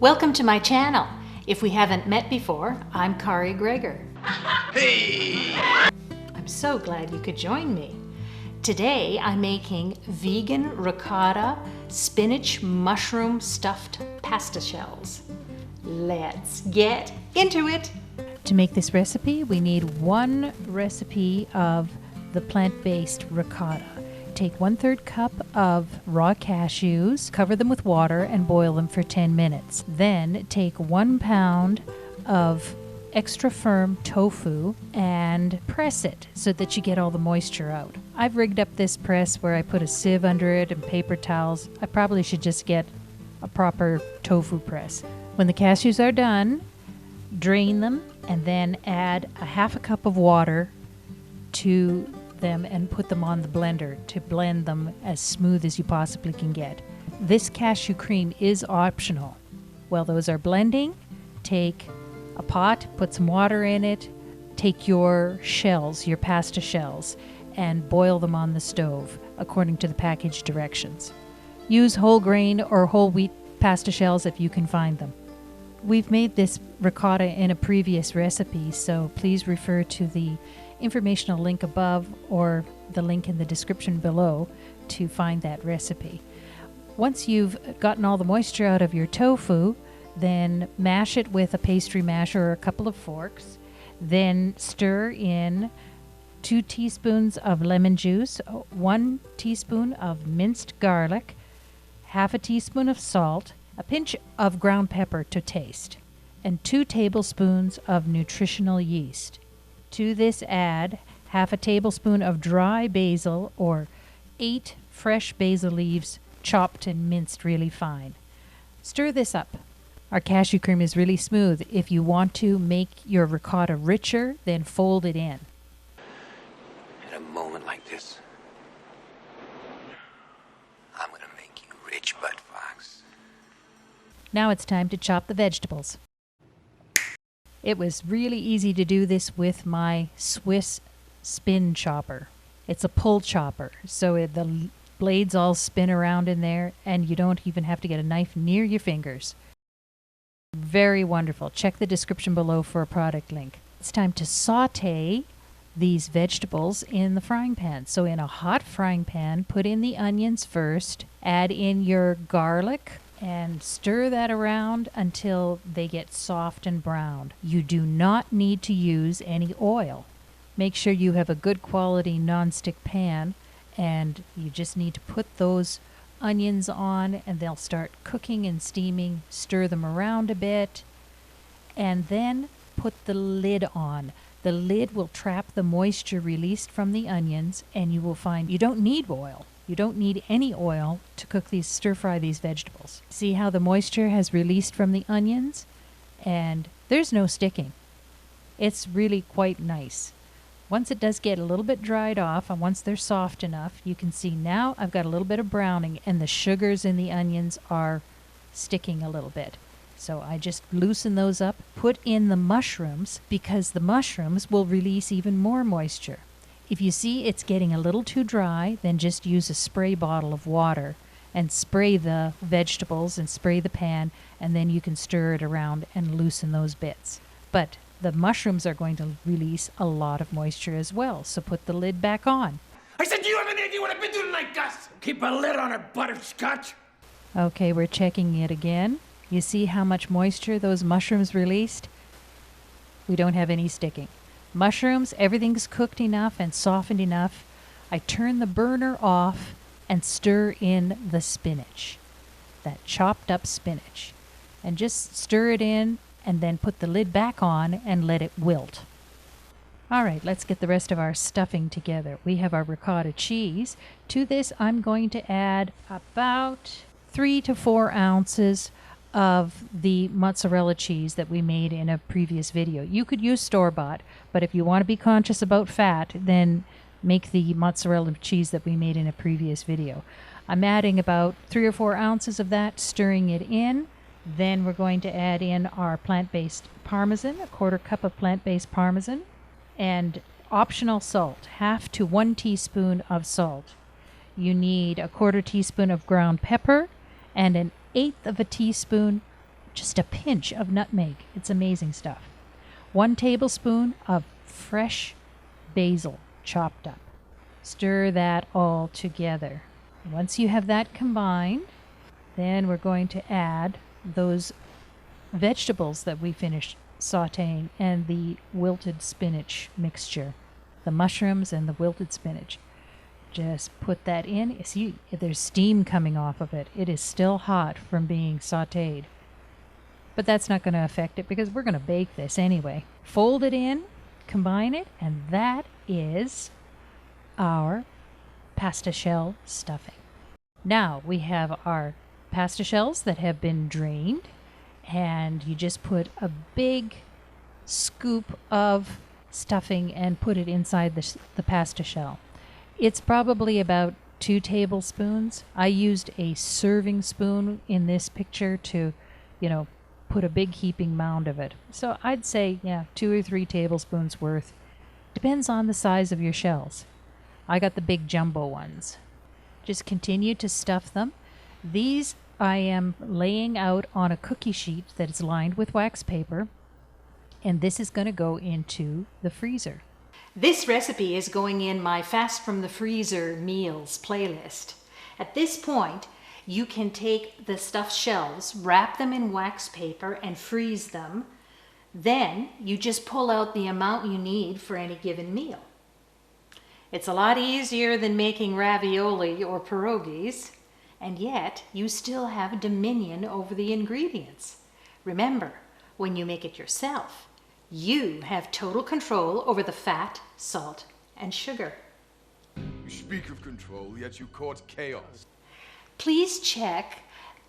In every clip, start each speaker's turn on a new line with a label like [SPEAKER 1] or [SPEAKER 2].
[SPEAKER 1] Welcome to my channel. If we haven't met before, I'm Kari Gregor.
[SPEAKER 2] Hey!
[SPEAKER 1] I'm so glad you could join me. Today I'm making vegan ricotta spinach mushroom stuffed pasta shells. Let's get into it. To make this recipe, we need 1 recipe of the plant-based ricotta. Take 1/3 cup of raw cashews, cover them with water, and boil them for 10 minutes. Then take 1 pound of extra firm tofu and press it so that you get all the moisture out. I've rigged up this press where I put a sieve under it and paper towels. I probably should just get a proper tofu press. When the cashews are done, drain them and then add a 1/2 cup of water to them and put them on the blender to blend them as smooth as you possibly can get. This cashew cream is optional. While those are blending, take a pot, put some water in it, take your shells, your pasta shells, and boil them on the stove according to the package directions. Use whole grain or whole wheat pasta shells if you can find them. We've made this ricotta in a previous recipe, so please refer to the informational link above or the link in the description below to find that recipe. Once you've gotten all the moisture out of your tofu, then mash it with a pastry masher or a couple of forks. Then stir in 2 teaspoons of lemon juice, 1 teaspoon of minced garlic, 1/2 teaspoon of salt, a pinch of ground pepper to taste, and 2 tablespoons of nutritional yeast. To this add 1/2 tablespoon of dry basil or 8 fresh basil leaves chopped and minced really fine. Stir this up. Our cashew cream is really smooth. If you want to make your ricotta richer, then fold it in.
[SPEAKER 2] In a moment like this, I'm gonna make you rich, butt fox.
[SPEAKER 1] Now it's time to chop the vegetables. It was really easy to do this with my Swiss spin chopper. It's a pull chopper, so the blades all spin around in there and you don't even have to get a knife near your fingers. Very wonderful. Check the description below for a product link. It's time to saute these vegetables in the frying pan. So in a hot frying pan, put in the onions first, add in your garlic, and stir that around until they get soft and brown. You do not need to use any oil. Make sure you have a good quality nonstick pan, and you just need to put those onions on and they'll start cooking and steaming. Stir them around a bit and then put the lid on. The lid will trap the moisture released from the onions, and you will find you don't need oil. You don't need any oil to cook these, stir fry these vegetables. See how the moisture has released from the onions? And there's no sticking. It's really quite nice. Once it does get a little bit dried off, and once they're soft enough, you can see now I've got a little bit of browning and the sugars in the onions are sticking a little bit. So I just loosen those up, put in the mushrooms because the mushrooms will release even more moisture. If you see it's getting a little too dry, then just use a spray bottle of water and spray the vegetables and spray the pan, and then you can stir it around and loosen those bits. But the mushrooms are going to release a lot of moisture as well, so put the lid back on.
[SPEAKER 3] I said, do you have any idea what I've been doing tonight, Gus? Keep a lid on her butterscotch.
[SPEAKER 1] Okay, we're checking it again. You see how much moisture those mushrooms released? We don't have any sticking. Mushrooms, everything's cooked enough and softened enough. I turn the burner off and stir in the spinach, that chopped up spinach, and just stir it in and then put the lid back on and let it wilt. All right, let's get the rest of our stuffing together. We have our ricotta cheese. To this, I'm going to add about 3 to 4 ounces of the mozzarella cheese that we made in a previous video. You could use store-bought, but if you want to be conscious about fat, then make the mozzarella cheese that we made in a previous video. I'm adding about 3 or 4 ounces of that, stirring it in. Then we're going to add in our plant-based parmesan, 1/4 cup of plant-based parmesan, and optional salt, 1/2 to 1 teaspoon of salt. You need 1/4 teaspoon of ground pepper and an 1/8 of a teaspoon just a pinch of nutmeg. It's amazing stuff. 1 tablespoon of fresh basil chopped up. Stir that all together. Once you have that combined, then we're going to add those vegetables that we finished sauteing and the wilted spinach mixture, the mushrooms and the wilted spinach. Just put that in. See, there's steam coming off of it. It is still hot from being sauteed. But that's not going to affect it because we're going to bake this anyway. Fold it in, combine it, and that is our pasta shell stuffing. Now we have our pasta shells that have been drained, and you just put a big scoop of stuffing and put it inside the pasta shell. It's probably about 2 tablespoons. I used a serving spoon in this picture to, put a big heaping mound of it. So I'd say, 2 or 3 tablespoons worth. Depends on the size of your shells. I got the big jumbo ones. Just continue to stuff them. These I am laying out on a cookie sheet that is lined with wax paper, and this is going to go into the freezer. This recipe is going in my Fast from the Freezer meals playlist. At this point, you can take the stuffed shells, wrap them in wax paper, and freeze them. Then you just pull out the amount you need for any given meal. It's a lot easier than making ravioli or pierogies, and yet you still have dominion over the ingredients. Remember, when you make it yourself, you have total control over the fat, salt, and sugar.
[SPEAKER 4] You speak of control, yet you court chaos.
[SPEAKER 1] Please check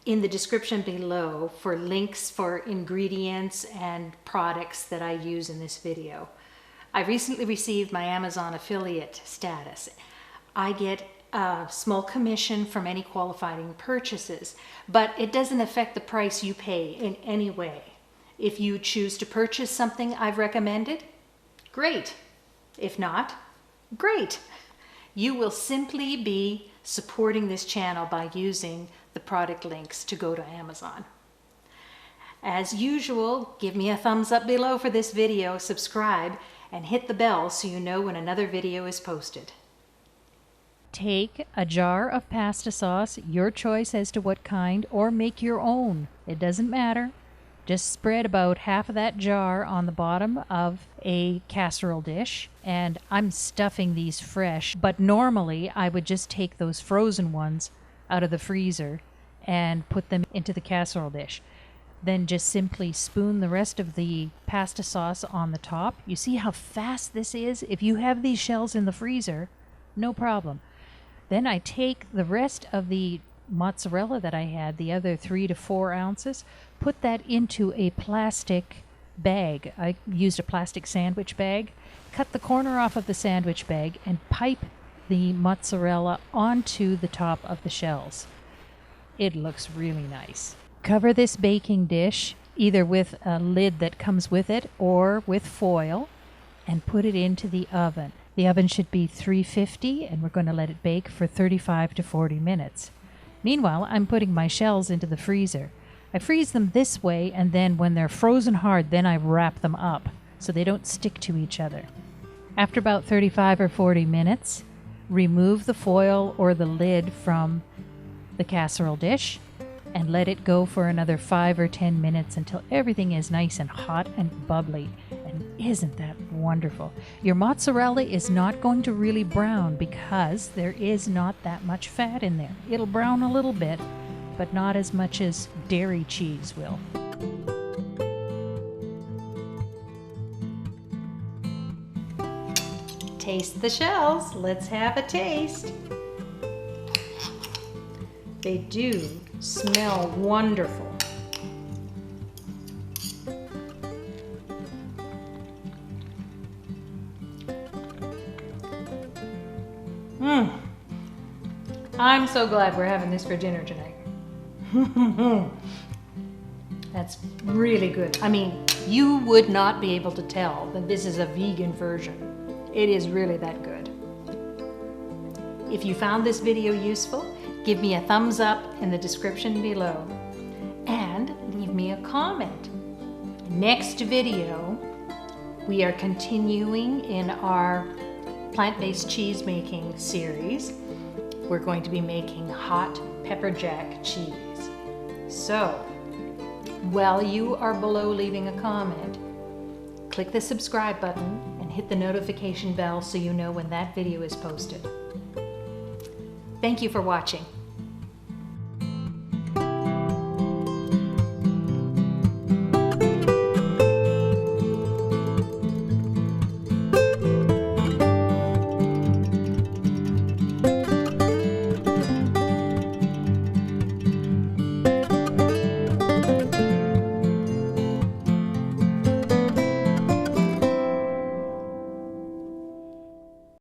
[SPEAKER 1] in the description below for links for ingredients and products that I use in this video. I recently received my Amazon affiliate status. I get a small commission from any qualifying purchases, but it doesn't affect the price you pay in any way. If you choose to purchase something I've recommended, great. If not, great. You will simply be supporting this channel by using the product links to go to Amazon. As usual, give me a thumbs up below for this video, subscribe, and hit the bell so you know when another video is posted. Take a jar of pasta sauce, your choice as to what kind, or make your own. It doesn't matter. Just spread about half of that jar on the bottom of a casserole dish. And I'm stuffing these fresh, but normally I would just take those frozen ones out of the freezer and put them into the casserole dish. Then just simply spoon the rest of the pasta sauce on the top. You see how fast this is? If you have these shells in the freezer, no problem. Then I take the rest of the mozzarella that I had, the other 3 to 4 ounces, put that into a plastic bag. I used a plastic sandwich bag. Cut the corner off of the sandwich bag and pipe the mozzarella onto the top of the shells. It looks really nice. Cover this baking dish either with a lid that comes with it or with foil and put it into the oven. The oven should be 350 and we're going to let it bake for 35 to 40 minutes. Meanwhile, I'm putting my shells into the freezer. I freeze them this way, and then when they're frozen hard, then I wrap them up so they don't stick to each other. After about 35 or 40 minutes, remove the foil or the lid from the casserole dish and let it go for another 5 or 10 minutes until everything is nice and hot and bubbly. And isn't that wonderful? Your mozzarella is not going to really brown because there is not that much fat in there. It'll brown a little bit, but not as much as dairy cheese will. Taste the shells. Let's have a taste. They do smell wonderful. I'm so glad we're having this for dinner tonight. That's really good. I mean, you would not be able to tell that this is a vegan version. It is really that good. If you found this video useful, give me a thumbs up in the description below. And leave me me a comment. Next video, we are continuing in our plant-based cheese making series. We're going to be making hot pepper jack cheese. So, while you are below leaving a comment, click the subscribe button and hit the notification bell so you know when that video is posted. Thank you for watching.